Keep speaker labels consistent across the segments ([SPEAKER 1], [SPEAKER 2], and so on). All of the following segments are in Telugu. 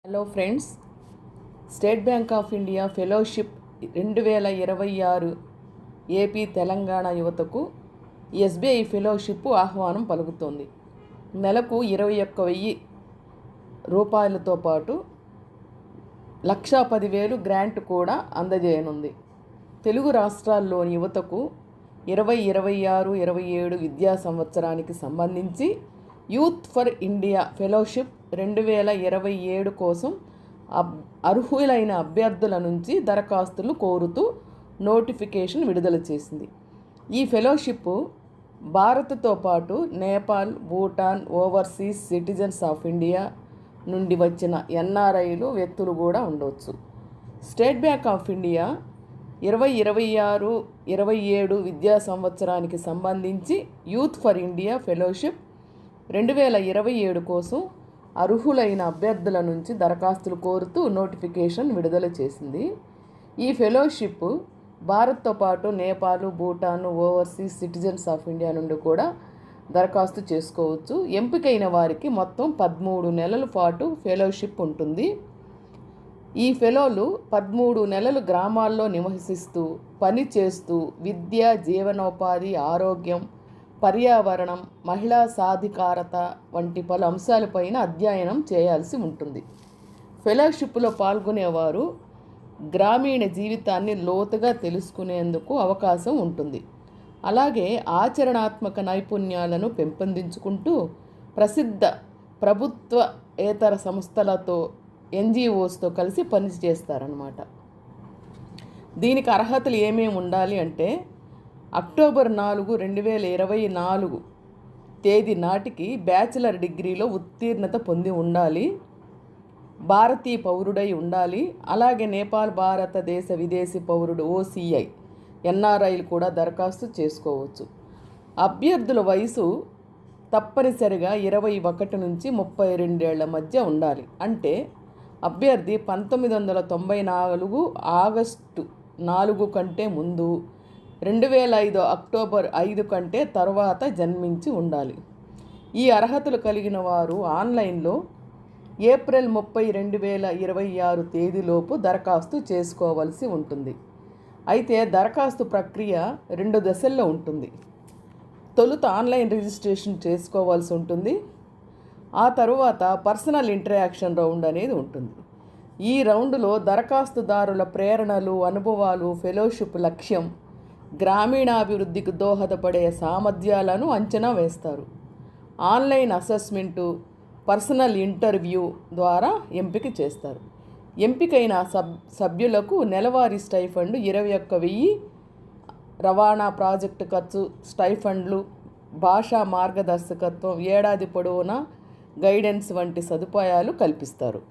[SPEAKER 1] Hello friends, state bank of India fellowship 2026 AP Telangana యువతకు ఎస్బీఐ ఫెలోషిప్ ఆహ్వానం పలుకుతోంది. నెలకు 21,000 రూపాయలతో పాటు 1,10,000 గ్రాంట్ కూడా అందజేయనుంది. తెలుగు రాష్ట్రాల్లోని యువతకు 2026-27 విద్యా సంవత్సరానికి సంబంధించి యూత్ ఫర్ ఇండియా ఫెలోషిప్ 2027 కోసం అర్హులైన అభ్యర్థుల నుంచి దరఖాస్తులు కోరుతూ నోటిఫికేషన్ విడుదల చేసింది. ఈ ఫెలోషిప్ భారత్తో పాటు Nepal, Bhutan, overseas citizens of India నుండి వచ్చిన ఎన్ఆర్ఐలు వ్యక్తులు కూడా ఉండవచ్చు. స్టేట్ బ్యాంక్ ఆఫ్ ఇండియా 2026-27 విద్యా సంవత్సరానికి సంబంధించి యూత్ ఫర్ ఇండియా ఫెలోషిప్ 2027 కోసం అర్హులైన అభ్యర్థుల నుంచి దరఖాస్తులు కోరుతూ నోటిఫికేషన్ విడుదల చేసింది. ఈ ఫెలోషిప్ భారత్తో పాటు Nepal, Bhutan, overseas citizens of India నుండి కూడా దరఖాస్తు చేసుకోవచ్చు. ఎంపికైన వారికి మొత్తం 13 నెలల పాటు ఫెలోషిప్ ఉంటుంది. ఈ ఫెలోలు 13 నెలలు గ్రామాల్లో నివసిస్తూ, పని చేస్తూ విద్య, జీవనోపాధి, ఆరోగ్యం, పర్యావరణం, మహిళా సాధికారత వంటి పలు అంశాలపైన అధ్యయనం చేయాల్సి ఉంటుంది. ఫెలోషిప్లో పాల్గొనేవారు గ్రామీణ జీవితాన్ని లోతుగా తెలుసుకునేందుకు అవకాశం ఉంటుంది. అలాగే ఆచరణాత్మక నైపుణ్యాలను పెంపొందించుకుంటూ ప్రసిద్ధ ప్రభుత్వేతర సంస్థలతో, ఎన్జిఓస్తో కలిసి పనిచేస్తారన్నమాట. దీనికి అర్హతలు ఏమేమి ఉండాలి అంటే, అక్టోబర్ 4, 2024 తేదీ నాటికి బ్యాచిలర్ డిగ్రీలో ఉత్తీర్ణత పొంది ఉండాలి, భారతీయ పౌరుడై ఉండాలి. అలాగే నేపాల్, భారతదేశ విదేశీ పౌరుడు OCI, ఎన్ఆర్ఐలు కూడా దరఖాస్తు చేసుకోవచ్చు. అభ్యర్థుల వయసు తప్పనిసరిగా 21 నుంచి 32 ఏళ్ల మధ్య ఉండాలి. అంటే అభ్యర్థి 1994 ఆగస్టు 4 కంటే ముందు, 2005 అక్టోబర్ 5 కంటే తర్వాత జన్మించి ఉండాలి. ఈ అర్హతలు కలిగిన వారు ఆన్లైన్లో ఏప్రిల్ 30, 2026 తేదీలోపు దరఖాస్తు చేసుకోవాల్సి ఉంటుంది. అయితే దరఖాస్తు ప్రక్రియ 2 దశల్లో ఉంటుంది. తొలుత ఆన్లైన్ రిజిస్ట్రేషన్ చేసుకోవాల్సి ఉంటుంది. ఆ తరువాత పర్సనల్ ఇంటరాక్షన్ రౌండ్ అనేది ఉంటుంది. ఈ రౌండ్లో దరఖాస్తుదారుల ప్రేరణలు, అనుభవాలు, ఫెలోషిప్ లక్ష్యం, గ్రామీణాభివృద్ధికి దోహదపడే సామర్థ్యాలను అంచనా వేస్తారు. ఆన్లైన్ అసెస్మెంటు, పర్సనల్ ఇంటర్వ్యూ ద్వారా ఎంపిక చేస్తారు. ఎంపికైన సభ్యులకు నెలవారీ స్టైఫండ్ 21,000, రవాణా ప్రాజెక్టు ఖర్చు, స్టైఫండ్లు, భాషా మార్గదర్శకత్వం, ఏడాది పొడవునా గైడెన్స్ వంటి సదుపాయాలు కల్పిస్తారు.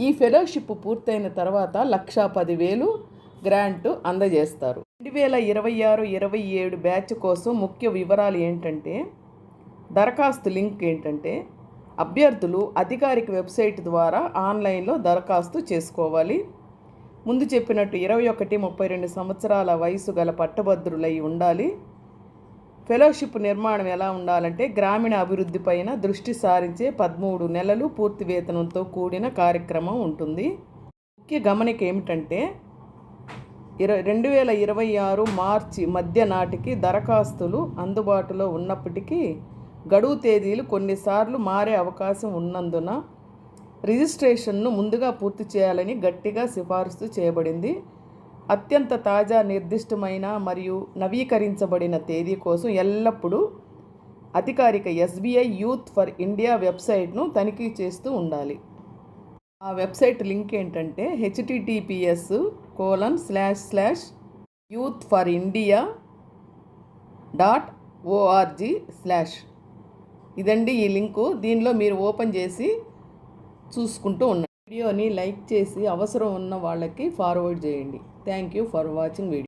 [SPEAKER 1] ఈ ఫెలోషిప్ పూర్తయిన తర్వాత 1,10,000 గ్రాంట్ అందజేస్తారు. 2026-27 బ్యాచ్ కోసం ముఖ్య వివరాలు ఏంటంటే, దరఖాస్తు లింక్ ఏంటంటే, అభ్యర్థులు అధికారిక వెబ్సైట్ ద్వారా ఆన్లైన్లో దరఖాస్తు చేసుకోవాలి. ముందు చెప్పినట్టు 21-32 సంవత్సరాల వయసు గల పట్టభద్రులై ఉండాలి. ఫెలోషిప్ నిర్మాణం ఎలా ఉండాలంటే, గ్రామీణ అభివృద్ధిపైన దృష్టి సారించే 13 నెలలు పూర్తి వేతనంతో కూడిన కార్యక్రమం ఉంటుంది. ముఖ్య గమనిక ఏమిటంటే, 2026 మార్చి మధ్య నాటికి దరఖాస్తులు అందుబాటులో ఉన్నప్పటికీ గడువు తేదీలు కొన్నిసార్లు మారే అవకాశం ఉన్నందున రిజిస్ట్రేషన్ను ముందుగా పూర్తి చేయాలని గట్టిగా సిఫారసు చేయబడింది. అత్యంత తాజా, నిర్దిష్టమైన మరియు నవీకరించబడిన తేదీ కోసం ఎల్లప్పుడూ అధికారిక SBI యూత్ ఫర్ ఇండియా వెబ్సైట్ను తనిఖీ చేస్తూ ఉండాలి. ఆ వెబ్సైట్ లింక్ ఏంటంటే https://youthforindia.org/ ఇదండి ఈ లింకు. దీనిలో మీరు ఓపెన్ చేసి చూసుకుంటూ ఉండండి. వీడియోని లైక్ చేసి అవసరం ఉన్న వాళ్ళకి ఫార్వర్డ్ చేయండి. Thank you for watching video.